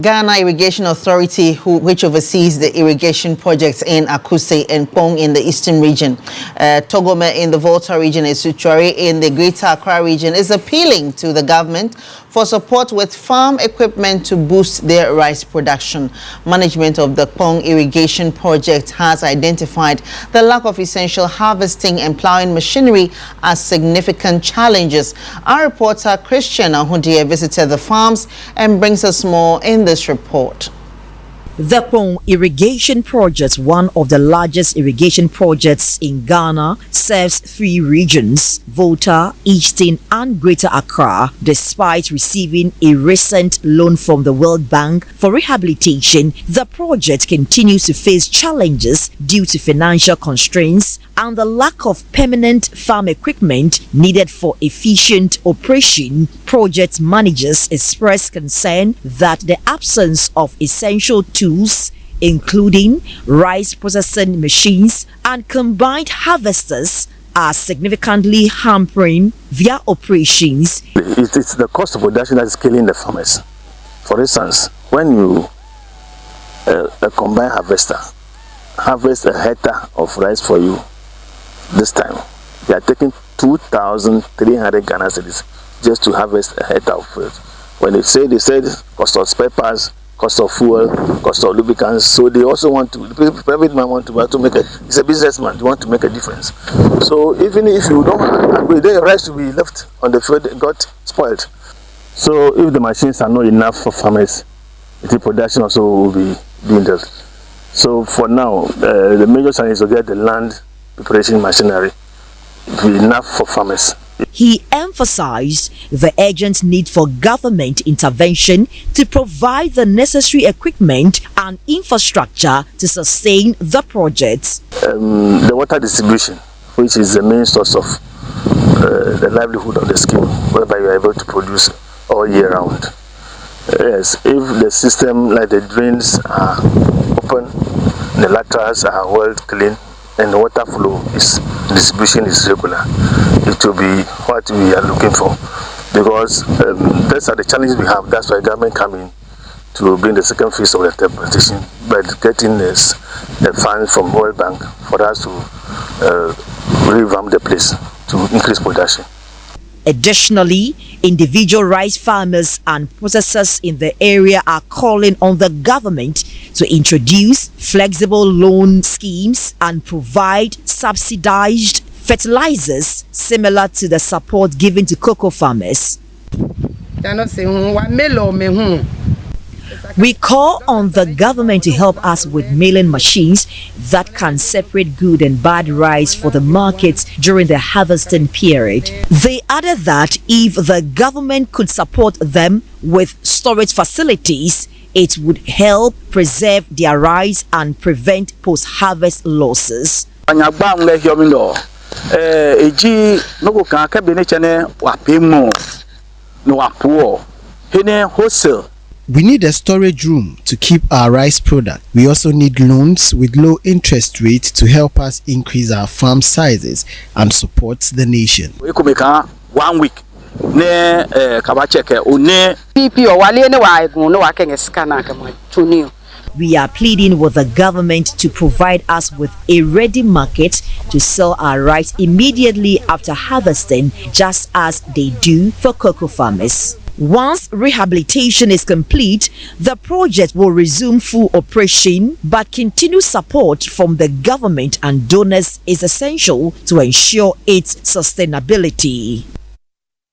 Ghana Irrigation Authority, which oversees the irrigation projects in Akuse and Pong in the eastern region, Togome in the Volta region, and Sutuari in the Greater Accra region, is appealing to the government for support with farm equipment to boost their rice production. Management of the Pong irrigation project has identified the lack of essential harvesting and plowing machinery as significant challenges. Our reporter Christian Ahudie visited the farms and brings us more in this report. The Pong Irrigation Project, one of the largest irrigation projects in Ghana, serves 3 regions, Volta, Eastern and Greater Accra. Despite receiving a recent loan from the World Bank for rehabilitation, the project continues to face challenges due to financial constraints and the lack of permanent farm equipment needed for efficient operation. Project managers express concern that the absence of essential tools, including rice processing machines and combined harvesters, are significantly hampering their operations. It's the cost of production that is killing the farmers. For instance, when you a combined harvester harvest a hectare of rice for you, this time they are taking 2,300 Ghana cedis just to harvest a hectare of it. When they said cost of spare parts, cost of fuel, cost of lubricants, so they also want to, the private man want to make it's a businessman, they want to make a difference. So even if you don't agree, the rice will be left on the field, got spoiled. So if the machines are not enough for farmers, the production also will be dwindled. So for now, the major challenge is to get the land preparation machinery to be enough for farmers. He emphasized the urgent need for government intervention to provide the necessary equipment and infrastructure to sustain the project. The water distribution, which is the main source of the livelihood of the scheme, whereby you are able to produce all year round. Yes, if the system, like the drains are open, the laterals are well clean, and the water flow distribution is regular, it will be what we are looking for. Because those are the challenges we have. That's why government coming to bring the second phase of the implementation, but getting the funds from World Bank for us to revamp the place to increase production. Additionally, individual rice farmers and processors in the area are calling on the government to introduce flexible loan schemes and provide subsidized fertilizers similar to the support given to cocoa farmers. We call on the government to help us with milling machines that can separate good and bad rice for the markets during the harvesting period. They added that if the government could support them with storage facilities, it would help preserve their rice and prevent post-harvest losses. We need a storage room to keep our rice product. We also need loans with low interest rates to help us increase our farm sizes and support the nation. 1 week. We are pleading with the government to provide us with a ready market to sell our rice immediately after harvesting, just as they do for cocoa farmers. Once rehabilitation is complete, the project will resume full operation, but continued support from the government and donors is essential to ensure its sustainability.